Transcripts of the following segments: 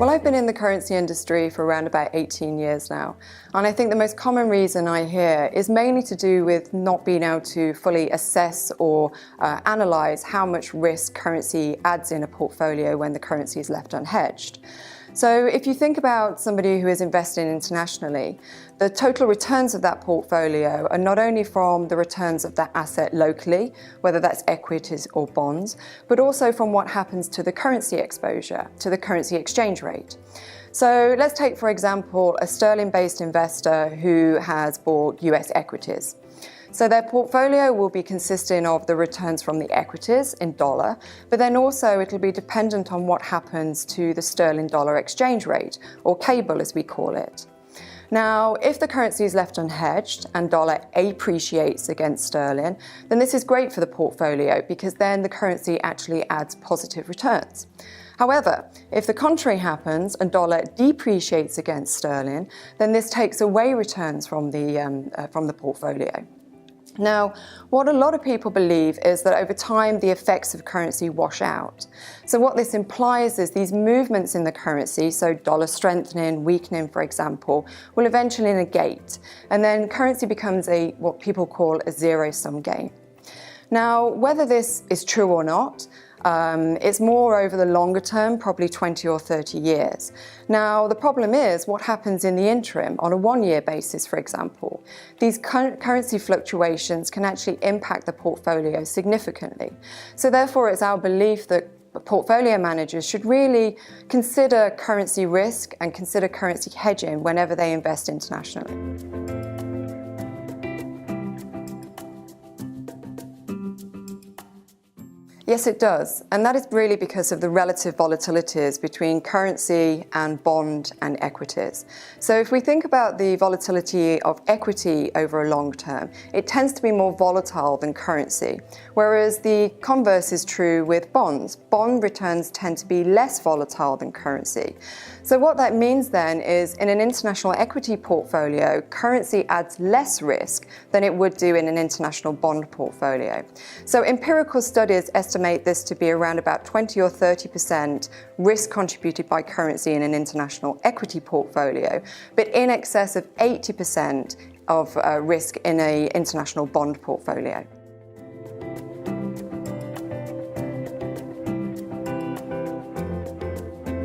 Well, I've been in the currency industry for around about 18 years now, and I think the most common reason I hear is mainly to do with not being able to fully assess or analyse how much risk currency adds in a portfolio when the currency is left unhedged. So if you think about somebody who is investing internationally, the total returns of that portfolio are not only from the returns of that asset locally, whether that's equities or bonds, but also from what happens to the currency exposure, to the currency exchange rate. So let's take, for example, a sterling-based investor who has bought US equities. So their portfolio will be consisting of the returns from the equities in dollar, but then also it'll be dependent on what happens to the sterling dollar exchange rate, or cable as we call it. Now, if the currency is left unhedged and dollar appreciates against sterling, then this is great for the portfolio because then the currency actually adds positive returns. However, if the contrary happens and dollar depreciates against sterling, then this takes away returns from the portfolio. Now, what a lot of people believe is that over time the effects of currency wash out. So what this implies is these movements in the currency, so dollar strengthening, weakening, for example, will eventually negate, and then currency becomes what people call a zero-sum game. Now, whether this is true or not, it's more over the longer term, probably 20 or 30 years. Now, the problem is what happens in the interim on a one-year basis, for example. These currency fluctuations can actually impact the portfolio significantly. So therefore, it's our belief that portfolio managers should really consider currency risk and consider currency hedging whenever they invest internationally. Yes, it does, and that is really because of the relative volatilities between currency and bond and equities. So if we think about the volatility of equity over a long term, it tends to be more volatile than currency, whereas the converse is true with bonds. Bond returns tend to be less volatile than currency. So what that means then is in an international equity portfolio, currency adds less risk than it would do in an international bond portfolio. So empirical studies estimate this to be around about 20 or 30% risk contributed by currency in an international equity portfolio, but in excess of 80% of risk in an international bond portfolio.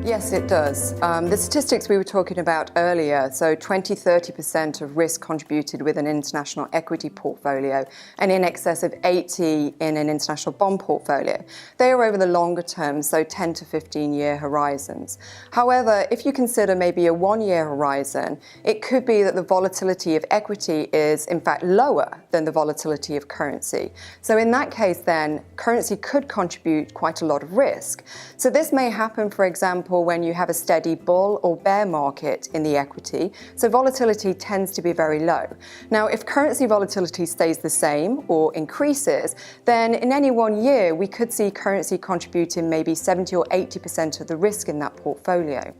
Yes, it does. The statistics we were talking about earlier, so 20–30% of risk contributed with an international equity portfolio and in excess of 80% in an international bond portfolio. They are over the longer term, so 10 to 15-year horizons. However, if you consider maybe a one-year horizon, it could be that the volatility of equity is in fact lower than the volatility of currency. So in that case then, currency could contribute quite a lot of risk. So this may happen, for example, when you have a steady bull or bear market in the equity, so volatility tends to be very low. Now, if currency volatility stays the same or increases, then in any one year we could see currency contributing maybe 70 or 80% of the risk in that portfolio.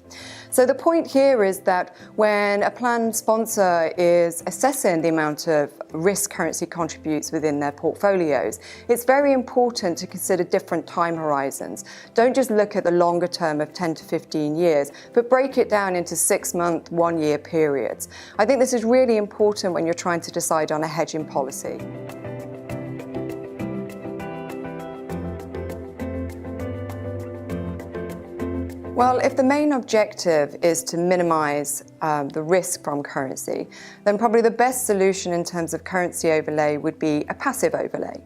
So the point here is that when a plan sponsor is assessing the amount of risk currency contributes within their portfolios, it's very important to consider different time horizons. Don't just look at the longer term of 10 to 15 years, but break it down into 6-month, 1-year periods. I think this is really important when you're trying to decide on a hedging policy. Well, if the main objective is to minimize the risk from currency, then probably the best solution in terms of currency overlay would be a passive overlay.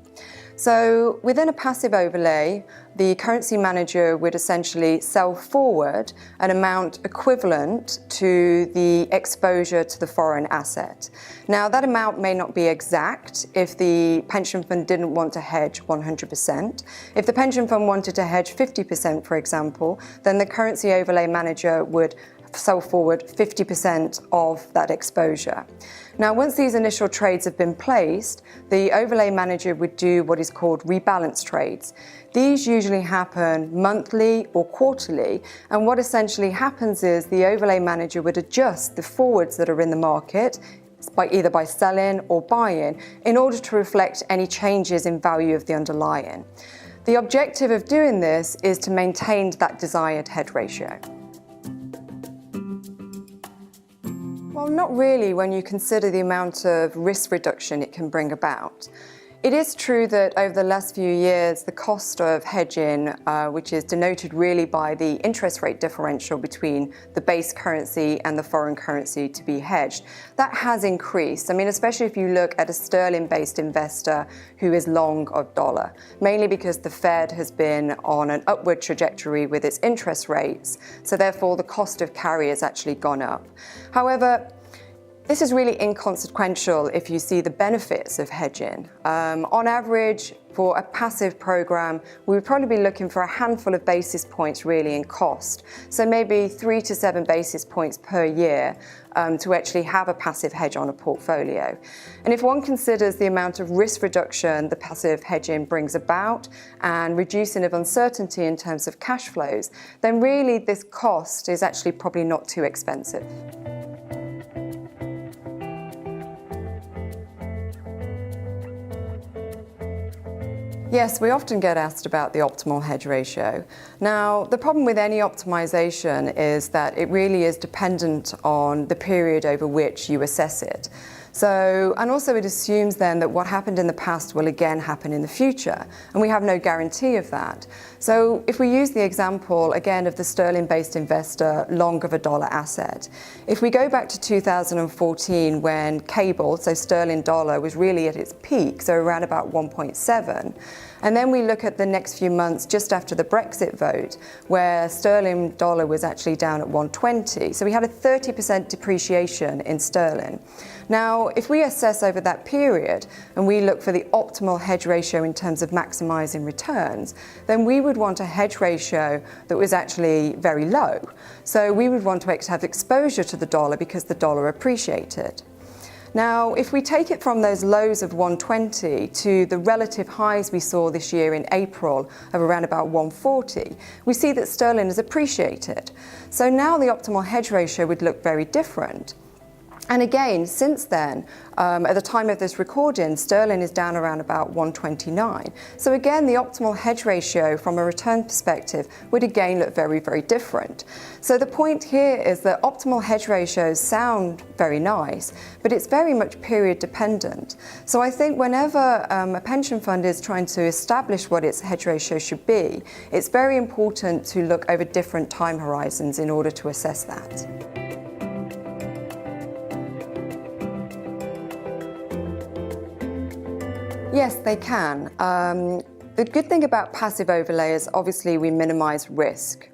So within a passive overlay, the currency manager would essentially sell forward an amount equivalent to the exposure to the foreign asset. Now, that amount may not be exact if the pension fund didn't want to hedge 100%. If the pension fund wanted to hedge 50%, for example, then the currency overlay manager would sell forward 50% of that exposure. Now, once these initial trades have been placed, the overlay manager would do what is called rebalance trades. These usually happen monthly or quarterly, and what essentially happens is the overlay manager would adjust the forwards that are in the market either by selling or buying in order to reflect any changes in value of the underlying. The objective of doing this is to maintain that desired hedge ratio. Well, not really when you consider the amount of risk reduction it can bring about. It is true that over the last few years, the cost of hedging, which is denoted really by the interest rate differential between the base currency and the foreign currency to be hedged, that has increased. I mean, especially if you look at a sterling-based investor who is long of dollar, mainly because the Fed has been on an upward trajectory with its interest rates, so therefore the cost of carry has actually gone up. However, this is really inconsequential if you see the benefits of hedging. On average, for a passive program, we would probably be looking for a handful of basis points really in cost. So maybe 3 to 7 basis points per year to actually have a passive hedge on a portfolio. And if one considers the amount of risk reduction the passive hedging brings about and reducing of uncertainty in terms of cash flows, then really this cost is actually probably not too expensive. Yes, we often get asked about the optimal hedge ratio. Now, the problem with any optimization is that it really is dependent on the period over which you assess it. And also it assumes then that what happened in the past will again happen in the future, and we have no guarantee of that. So if we use the example again of the sterling-based investor long of a dollar asset, if we go back to 2014 when cable, so sterling dollar, was really at its peak, so around about 1.7, and then we look at the next few months just after the Brexit vote, where sterling dollar was actually down at 120. So we had a 30% depreciation in sterling. Now, if we assess over that period and we look for the optimal hedge ratio in terms of maximizing returns, then we would want a hedge ratio that was actually very low. So we would want to have exposure to the dollar because the dollar appreciated. Now, if we take it from those lows of 120 to the relative highs we saw this year in April of around about 140, we see that sterling has appreciated. So now the optimal hedge ratio would look very different. And again, since then, at the time of this recording, sterling is down around about 129. So again, the optimal hedge ratio from a return perspective would again look very, very different. So the point here is that optimal hedge ratios sound very nice, but it's very much period dependent. So I think whenever a pension fund is trying to establish what its hedge ratio should be, it's very important to look over different time horizons in order to assess that. Yes, they can. The good thing about passive overlay is obviously we minimize risk.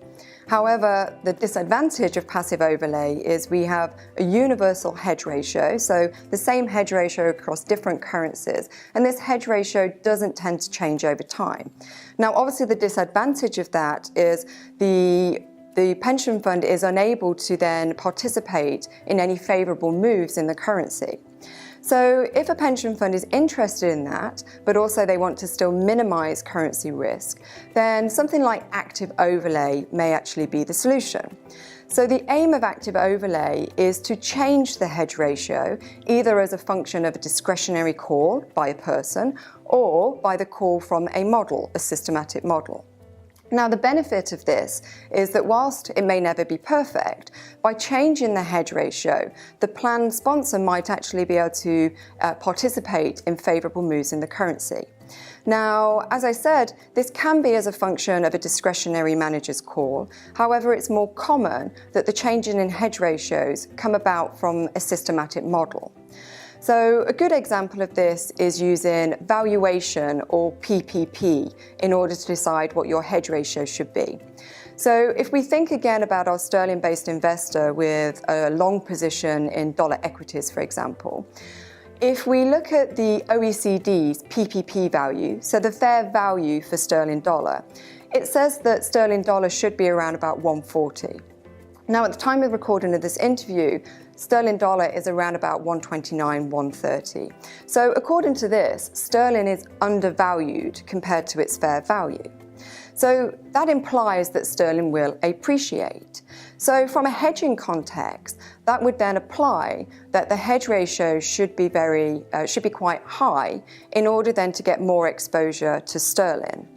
However, the disadvantage of passive overlay is we have a universal hedge ratio, so the same hedge ratio across different currencies, and this hedge ratio doesn't tend to change over time. Now, obviously the disadvantage of that is the pension fund is unable to then participate in any favorable moves in the currency. So if a pension fund is interested in that, but also they want to still minimize currency risk, then something like active overlay may actually be the solution. So the aim of active overlay is to change the hedge ratio either as a function of a discretionary call by a person or by the call from a model, a systematic model. Now, the benefit of this is that whilst it may never be perfect, by changing the hedge ratio, the plan sponsor might actually be able to participate in favourable moves in the currency. Now, as I said, this can be as a function of a discretionary manager's call. However, it's more common that the changes in hedge ratios come about from a systematic model. So a good example of this is using valuation or PPP in order to decide what your hedge ratio should be. So if we think again about our sterling-based investor with a long position in dollar equities, for example, if we look at the OECD's PPP value, so the fair value for sterling dollar, it says that sterling dollar should be around about 140. Now, at the time of recording of this interview, sterling dollar is around about 129, 130. So according to this, sterling is undervalued compared to its fair value. So that implies that sterling will appreciate. So from a hedging context, that would then apply that the hedge ratio should be quite high in order then to get more exposure to sterling.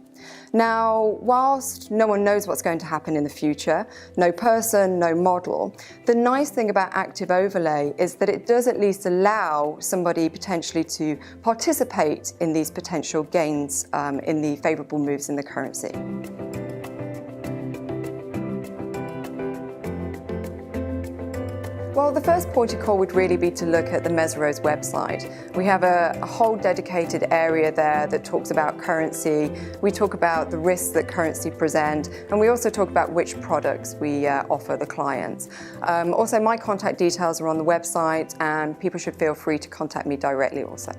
Now, whilst no one knows what's going to happen in the future, no person, no model, the nice thing about active overlay is that it does at least allow somebody potentially to participate in these potential gains in the favourable moves in the currency. Well, the first port of call would really be to look at the Meserow's website. We have a whole dedicated area there that talks about currency. We talk about the risks that currency present, and we also talk about which products we offer the clients. Also, my contact details are on the website, and people should feel free to contact me directly also.